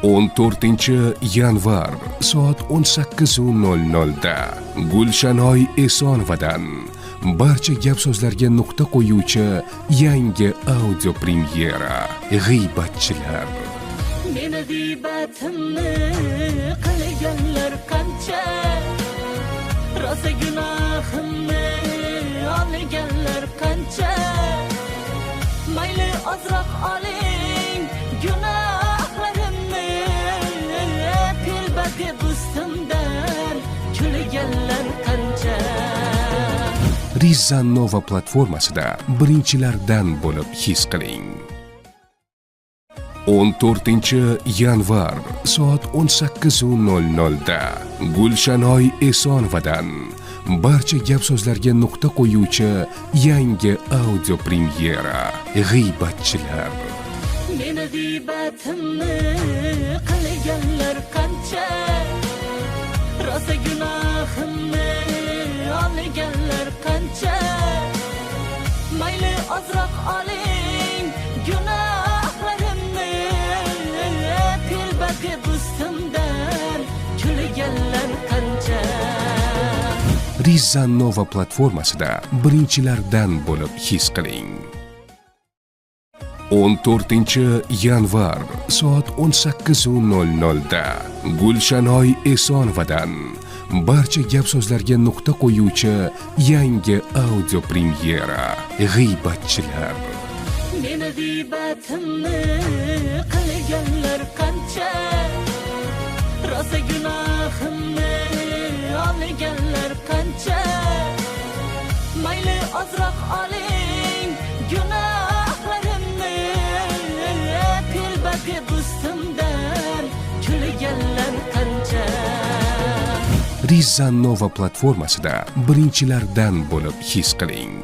14-yanvar soat 18:00 da Gulshanoy Esonovadan barcha gap so'zlarga nuqta qo'yuvchi yangi audio premyera G'iybatchilar. Meni g'iybatimni qilganlar qancha, rosa gunohimni olganlar qancha. Mayli ozroq oling gunohlarimni, telbagi bustimdan kulganlar qancha. Rizza Nova platformasida birinchilardan bo'lib his qiling. 14-yanvar soat 18:00 da Gulshanoy Esonovadan barcha gap so'zlarga nuqta qo'yuvchi yangi audio premyera G'iybatchilar. Meni g'iybatimni qilganlar qancha, rosa gunohimni olganlar qancha. Mayli ozroq oling gunohlarimni, telbagi bustimdan kulganlar qancha. Rizza Nova platformasida birinchilardan bo'lib his qiling. 14-yanvar soat 18:00 da Gulshanoy Esonovadan barcha gap so'zlarga nuqta qo'yuvchi yangi audio premyera G'iybatchilar. Meni g'iybatimni qilganlar qancha, rosa gunohimni olganlar qancha. Mayli ozroq oling gunohlarimni, telbagi bustimdan kulganlar qancha. Rizza Nova platformasida birinchilardan bo'lib his qiling.